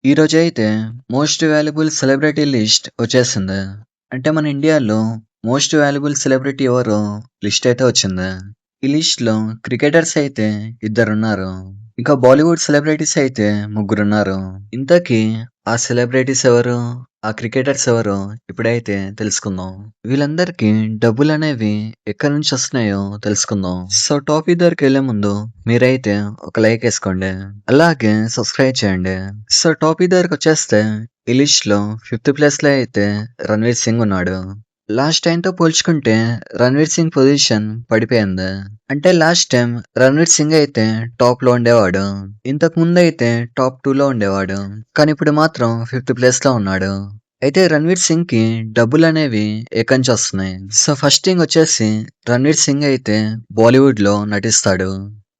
ఈరోజైతే most valuable celebrity list వచ్చేసింది. అంటే మన ఇండియాలో మోస్ట్ వాల్యుబుల్ సెలబ్రిటీ ఎవరో లిస్ట్ అయితే వచ్చింది. ఈ లిస్ట్‌లో క్రికెటర్స్ అయితే ఇద్దరున్నారు. ఇంకా బాలీవుడ్ సెలబ్రిటీస్ అయితే ముగ్గురున్నారు. ఇంతకీ ఆ సెలబ్రిటీస్ ఎవరు? ఆ క్రికెటర్స్ ఎవరో ఇప్పుడైతే తెలుసుకుందాం. వీళ్ళందరికీ డబ్బులనేవి ఎక్కడి నుంచి వస్తున్నాయో తెలుసుకుందాం. సో టాపిక్ దగ్గరికెళ్ళే ముందు మీరైతే ఒక లైక్ ఏసుకోండి. అలాగే సబ్స్క్రైబ్ చేయండి. సో టాపిక్ దగ్గరకొచ్చేస్తే ఈ లిస్ట్‌లో ఫిఫ్త్ ప్లేస్‌లో అయితే 'రణ్వీర్ సింగ్' ఉన్నాడు. లాస్ట్ టైమ్‌తో పోల్చుకుంటే 'రణ్వీర్ సింగ్' పొజిషన్ పడిపోయింది. అంటే లాస్ట్ టైమ్ 'రణ్వీర్ సింగ్' అయితే టాప్‌లో ఉండేవాడు. ఇంతకు ముందైతే టాప్ 2లో ఉండేవాడు. కానీ ఇప్పుడు మాత్రం ఫిఫ్త్ ప్లేస్‌లో ఉన్నాడు. అయితే 'రణ్వీర్ సింగ్‌కి' డబ్బులనేవి ఎక్కడి నుంచి వస్తున్నాయి? సో ఫస్ట్ థింగ్ వచ్చేసి 'రణ్వీర్ సింగ్' అయితే బాలీవుడ్‌లో నటిస్తాడు.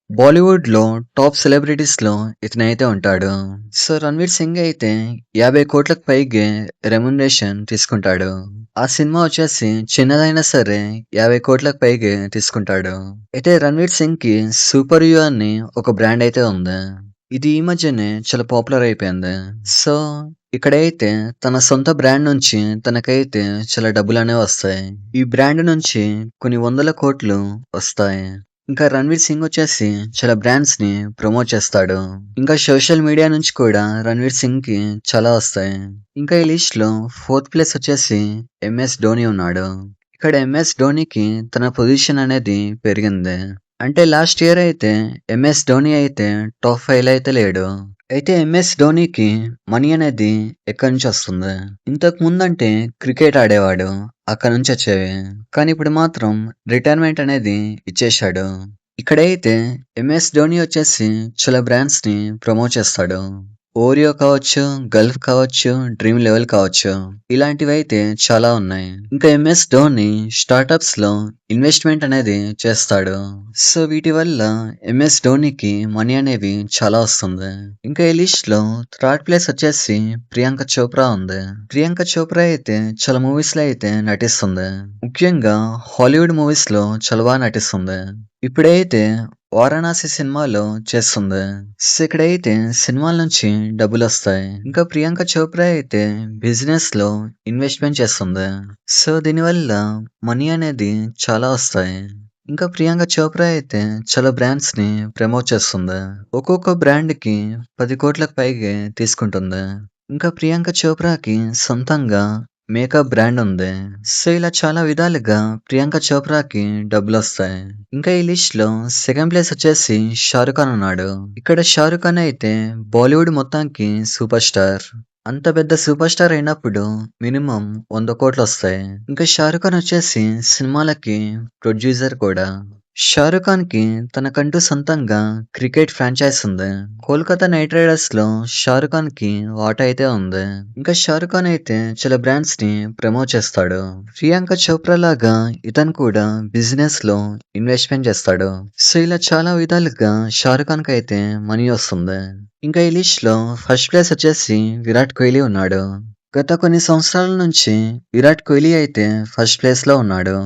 బాలీవుడ్‌లో టాప్ సెలబ్రిటీస్‌లో ఇతనైతే ఉంటాడు. సో 'రణ్వీర్ సింగ్' అయితే 50,00,00,000కి పైగే రెమ్యునరేషన్ తీసుకుంటాడు. ఆ సినిమా వచ్చేసి చిన్నదైనా సరే 50,00,00,000కి పైగే తీసుకుంటాడు. అయితే 'రణ్వీర్ సింగ్‌కి' సూపర్ యూ అని ఒక బ్రాండ్ అయితే ఉంది. ఇది ఈ మధ్యనే చాలా పాపులర్ అయిపోయింది. సో ఇక్కడైతే తన సొంత బ్రాండ్ నుంచి తనకైతే చాలా డబ్బులనేవి వస్తాయి. ఈ బ్రాండ్ నుంచి కొన్ని వందల కోట్లు వస్తాయి. ఇంకా 'రణ్వీర్ సింగ్' వచ్చేసి చాలా బ్రాండ్స్‌ని ప్రమోట్ చేస్తాడు. ఇంకా సోషల్ మీడియా నుంచి కూడా 'రణ్వీర్ సింగ్‌కి' చాలా వస్తాయి. ఇంకా ఈ లిస్ట్‌లో ఫోర్త్ ప్లేస్ వచ్చేసి 'ఎంఎస్ ధోని' ఉన్నాడు. ఇక్కడ 'ఎంఎస్ ధోనికి' తన పొజిషన్ అనేది పెరిగింది. అంటే లాస్ట్ ఇయర్ అయితే 'ఎంఎస్ ధోని' అయితే టాప్ 5లో అయితే లేడు. అయితే 'ఎంఎస్ ధోనికి' మనీ అనేది ఎక్కడి నుంచి వస్తుంది? ఇంతకు ముందంటే క్రికెట్ ఆడేవాడు. అక్కడి నుంచి వచ్చేవి. కానీ ఇప్పుడు మాత్రం రిటైర్మెంట్ అనేది ఇచ్చేశాడు. ఇక్కడైతే 'ఎంఎస్ ధోని' వచ్చేసి చాలా బ్రాండ్స్‌ని ప్రమోట్ చేస్తాడు. ఓరియో కావచ్చు, గల్ఫ్ కావచ్చు, డ్రీమ్ లెవెల్ కావచ్చు. ఇలాంటివైతే చాలా ఉన్నాయి. ఇంకా 'ఎంఎస్ ధోని' స్టార్టప్స్‌లో ఇన్వెస్ట్‌మెంట్ అనేది చేస్తాడు. సో వీటి వల్ల 'ఎంఎస్ ధోనికి' మనీ అనేవి చాలా వస్తుంది. ఇంకా ఈ లిస్ట్‌లో థర్డ్ ప్లేస్ వచ్చేసి 'ప్రియాంక చోప్రా' ఉంది. 'ప్రియాంక చోప్రా' అయితే చాలా మూవీస్‌లో అయితే నటిస్తుంది. ముఖ్యంగా హాలీవుడ్ మూవీస్‌లో చాలా బాగా నటిస్తుంది. ఇప్పుడైతే 'వారణాసి' సినిమాలో చేస్తుంది. సో ఇక్కడైతే సినిమాల నుంచి డబ్బులొస్తాయి. ఇంకా 'ప్రియాంక చోప్రా' అయితే బిజినెస్‌లో ఇన్వెస్ట్‌మెంట్ చేస్తుంది. సో దీనివల్ల మనీ అనేది చాలా వస్తాయి. ఇంకా 'ప్రియాంక చోప్రా' అయితే చాలా బ్రాండ్స్‌ని ప్రమోట్ చేస్తుంది. ఒక్కొక్క బ్రాండ్‌కి 10,00,00,000కి పైగే తీసుకుంటుంది. ఇంకా 'ప్రియాంక చోప్రాకి' సొంతంగా మేకప్ బ్రాండ్ ఉంది. సో ఇలా చాలా విధాలుగా 'ప్రియాంక చోప్రాకి' డబ్బులొస్తాయి. ఇంకా ఈ లిస్ట్‌లో సెకండ్ ప్లేస్ వచ్చేసి 'షారుఖ్ ఖాన్' ఉన్నాడు. ఇక్కడ 'షారుఖ్ ఖాన్' అయితే బాలీవుడ్ మొత్తానికి సూపర్ స్టార్. అంత పెద్ద సూపర్ స్టార్ అయినప్పుడు మినిమమ్ 100,00,00,000 వస్తాయి. ఇంకా 'షారుఖ్ ఖాన్' వచ్చేసి సినిమాలకి ప్రొడ్యూసర్ కూడా. 'షారుఖ్ ఖాన్‌కి' తనకంటూ సొంతంగా క్రికెట్ ఫ్రాంచైజ్ ఉంది. కోల్కతా నైట్ రైడర్స్‌లో 'షారుఖ్ ఖాన్‌కి' వాటా అయితే ఉంది. ఇంకా 'షారుఖ్ ఖాన్' అయితే చాలా బ్రాండ్స్‌ని ప్రమోట్ చేస్తాడు. 'ప్రియాంక చోప్రా' లాగా ఇతను కూడా బిజినెస్‌లో ఇన్వెస్ట్‌మెంట్ చేస్తాడు. సో ఇలా చాలా విధాలుగా 'షారుఖ్ ఖాన్‌కి' అయితే మనీ వస్తుంది. ఇంకా ఈ లిస్ట్‌లో ఫస్ట్ ప్లేస్ వచ్చేసి 'విరాట్ కోహ్లీ' ఉన్నాడు. గత కొన్ని సంవత్సరాల నుంచి 'విరాట్ కోహ్లీ' అయితే ఫస్ట్ ప్లేస్‌లో ఉన్నాడు.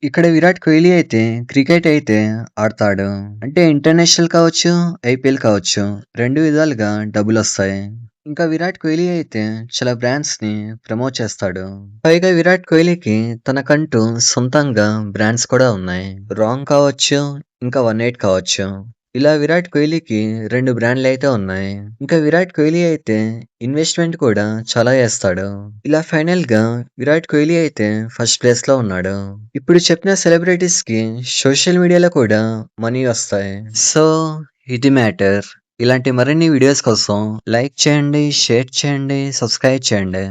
ఇక్కడ 'విరాట్ కోహ్లీ' అయితే క్రికెట్ అయితే ఆడతాడు. అంటే ఇంటర్నేషనల్ కావచ్చు, ఐపీఎల్ కావచ్చు. 2 విధాలుగా డబ్బులొస్తాయి. ఇంకా 'విరాట్ కోహ్లీ' అయితే చాలా బ్రాండ్స్‌ని ప్రమోట్ చేస్తాడు. పైగా 'విరాట్ కోహ్లీకి' తనకంటూ సొంతంగా బ్రాండ్స్ కూడా ఉన్నాయి. 'రాంగ్' కావచ్చు, ఇంకా 18 కావచ్చు. ఇలా 'విరాట్ కోహ్లీకి' 2 బ్రాండ్‌లయితే ఉన్నాయి. ఇంకా 'విరాట్ కోహ్లీ' అయితే ఇన్వెస్ట్‌మెంట్ కూడా చాలా చేస్తాడు. ఇలా ఫైనల్‌గా 'విరాట్ కోహ్లీ' అయితే ఫస్ట్ ప్లేస్‌లో ఉన్నాడు. ఇప్పుడు చెప్పిన సెలబ్రిటీస్‌కి సోషల్ మీడియాలో కూడా మనీ వస్తాయి. సో ఇది మ్యాటర్. ఇలాంటి మరిన్ని వీడియోస్ కోసం లైక్ చేయండి, షేర్ చేయండి, సబ్స్క్రైబ్ చేయండి.